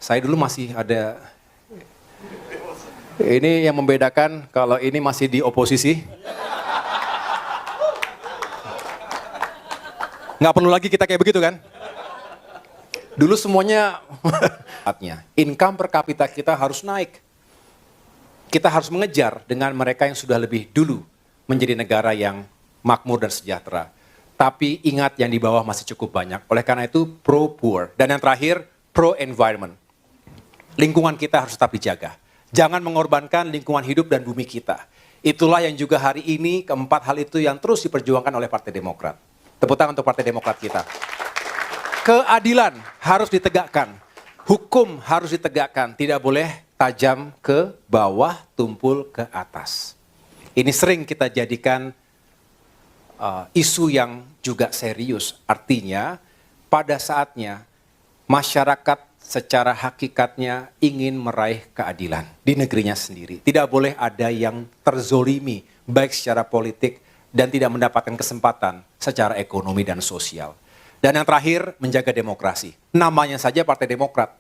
Saya dulu masih ada, ini yang membedakan kalau ini masih di oposisi. Nggak perlu lagi kita kayak begitu kan? Dulu semuanya, income per kapita kita harus naik. Kita harus mengejar dengan mereka yang sudah lebih dulu menjadi negara yang makmur dan sejahtera. Tapi ingat yang di bawah masih cukup banyak. Oleh karena itu pro-poor. Dan yang terakhir, pro-environment. Lingkungan kita harus tetap dijaga. Jangan mengorbankan lingkungan hidup dan bumi kita. Itulah yang juga hari ini keempat hal itu yang terus diperjuangkan oleh Partai Demokrat. Tepuk tangan untuk Partai Demokrat kita. Keadilan harus ditegakkan. Hukum harus ditegakkan. Tidak boleh tajam ke bawah, tumpul ke atas. Ini sering kita jadikan isu yang juga serius. Artinya pada saatnya masyarakat secara hakikatnya ingin meraih keadilan di negerinya sendiri. Tidak boleh ada yang terzolimi baik secara politik dan tidak mendapatkan kesempatan secara ekonomi dan sosial. Dan yang terakhir, menjaga demokrasi. Namanya saja Partai Demokrat.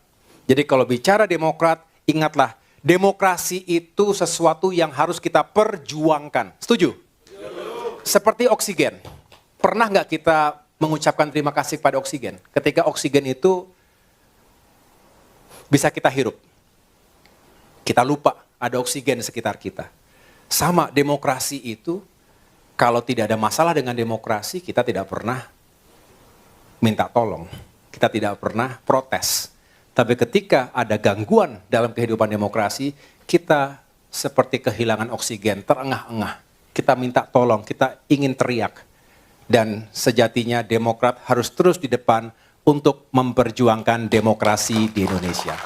Jadi kalau bicara Demokrat, ingatlah, demokrasi itu sesuatu yang harus kita perjuangkan. Setuju? Seperti oksigen. Pernah nggak kita mengucapkan terima kasih pada oksigen? Ketika oksigen itu bisa kita hirup. Kita lupa ada oksigen di sekitar kita. Sama demokrasi itu, kalau tidak ada masalah dengan demokrasi, kita tidak pernah minta tolong. Kita tidak pernah protes. Tapi ketika ada gangguan dalam kehidupan demokrasi, kita seperti kehilangan oksigen, terengah-engah. Kita minta tolong, kita ingin teriak. Dan sejatinya Demokrat harus terus di depan untuk memperjuangkan demokrasi di Indonesia.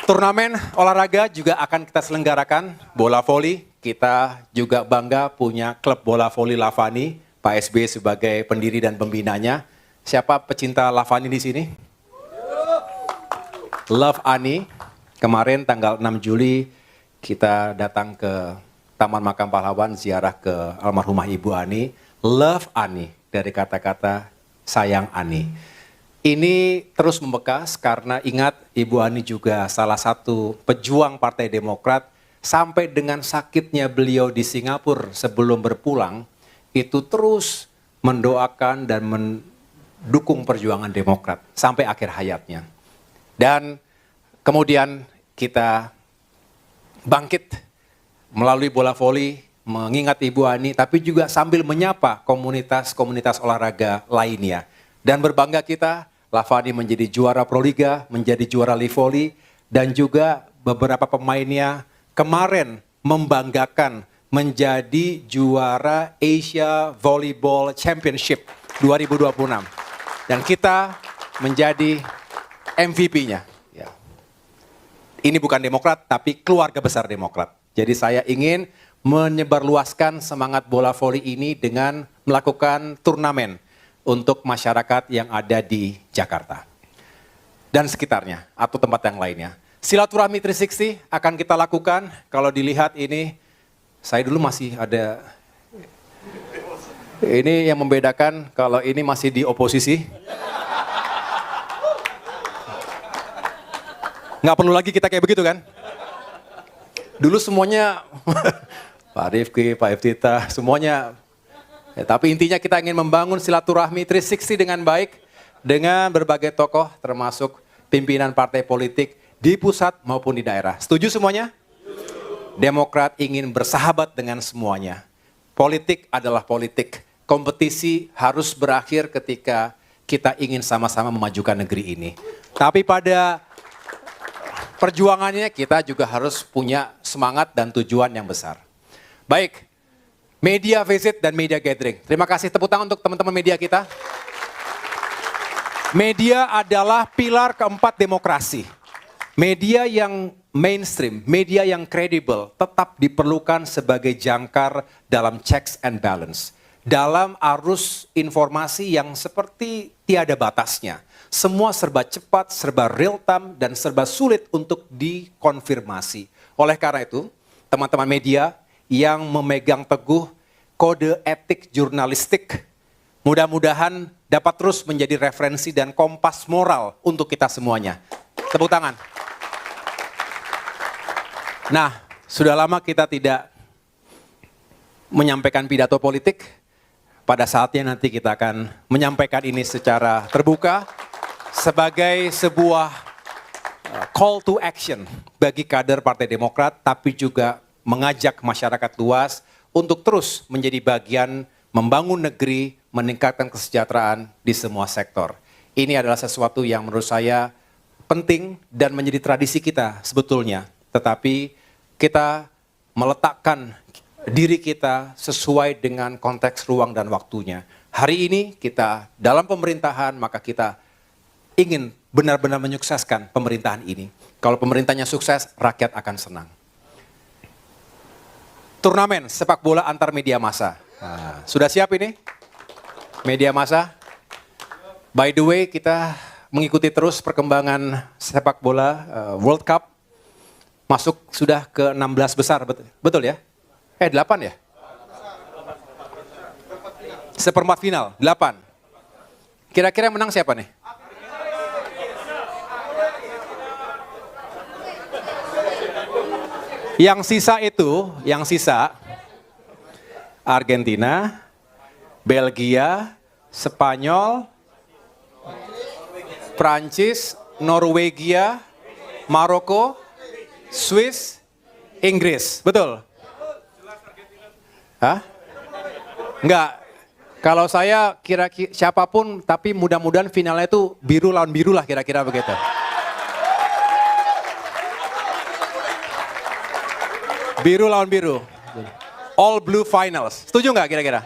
Turnamen olahraga juga akan kita selenggarakan, bola voli. Kita juga bangga punya klub bola voli Lavani, Pak SBY sebagai pendiri dan pembinanya. Siapa pecinta Lavani di sini? Love Ani. Kemarin tanggal 6 Juli kita datang ke Taman Makam Pahlawan, ziarah ke almarhumah Ibu Ani. Love Ani, dari kata-kata sayang Ani. Ini terus membekas karena ingat Ibu Ani juga salah satu pejuang Partai Demokrat. Sampai dengan sakitnya beliau di Singapura sebelum berpulang, itu terus mendoakan dan mendukung perjuangan Demokrat sampai akhir hayatnya. Dan kemudian kita bangkit melalui bola voli, mengingat Ibu Ani, tapi juga sambil menyapa komunitas-komunitas olahraga lainnya. Dan berbangga kita, Lavani menjadi juara Proliga, menjadi juara Livoli, dan juga beberapa pemainnya kemarin membanggakan menjadi juara Asia Volleyball Championship 2026. Dan kita menjadi MVP-nya. Ya. Ini bukan Demokrat, tapi keluarga besar Demokrat. Jadi saya ingin menyebarluaskan semangat bola voli ini dengan melakukan turnamen untuk masyarakat yang ada di Jakarta dan sekitarnya atau tempat yang lainnya. Silaturahmi 360 akan kita lakukan. Kalau dilihat ini, saya dulu masih ada, ini yang membedakan kalau ini masih di oposisi. Nggak perlu lagi kita kayak begitu kan? Dulu semuanya, Pak Rifki, Pak Iftitah, semuanya. Ya, tapi intinya kita ingin membangun silaturahmi 360 dengan baik, dengan berbagai tokoh, termasuk pimpinan partai politik di pusat maupun di daerah. Setuju semuanya? Demokrat ingin bersahabat dengan semuanya. Politik adalah politik. Kompetisi harus berakhir ketika kita ingin sama-sama memajukan negeri ini. Tapi pada perjuangannya kita juga harus punya semangat dan tujuan yang besar. Baik, media visit dan media gathering. Terima kasih, tepuk tangan untuk teman-teman media kita. Media adalah pilar keempat demokrasi. Media yang mainstream, media yang kredibel tetap diperlukan sebagai jangkar dalam checks and balance. Dalam arus informasi yang seperti tiada batasnya. Semua serba cepat, serba real time, dan serba sulit untuk dikonfirmasi. Oleh karena itu, teman-teman media yang memegang teguh kode etik jurnalistik, Mudah-mudahan dapat terus menjadi referensi dan kompas moral untuk kita semuanya. Tepuk tangan. Nah, sudah lama kita tidak menyampaikan pidato politik. Pada saatnya nanti kita akan menyampaikan ini secara terbuka sebagai sebuah call to action bagi kader Partai Demokrat, tapi juga mengajak masyarakat luas untuk terus menjadi bagian membangun negeri, meningkatkan kesejahteraan di semua sektor. Ini adalah sesuatu yang menurut saya penting dan menjadi tradisi kita sebetulnya. Tetapi kita meletakkan diri kita sesuai dengan konteks ruang dan waktunya. Hari ini kita dalam pemerintahan, maka kita ingin benar-benar menyukseskan pemerintahan ini. Kalau pemerintahnya sukses, rakyat akan senang. Turnamen sepak bola antar media massa. Nah, sudah siap ini? Media massa? By the way, kita mengikuti terus perkembangan sepak bola World Cup. Masuk sudah ke 16 besar, betul ya? 8 ya? Seperempat final, 8. Kira-kira yang menang siapa nih? Yang sisa Argentina, Belgia, Spanyol, Prancis, Norwegia, Maroko, Swiss, Inggris. Betul? Hah? Enggak. Kalau saya kira-kira siapapun, tapi mudah-mudahan finalnya itu biru lawan biru lah kira-kira begitu. Biru lawan biru. All blue finals. Setuju nggak kira-kira?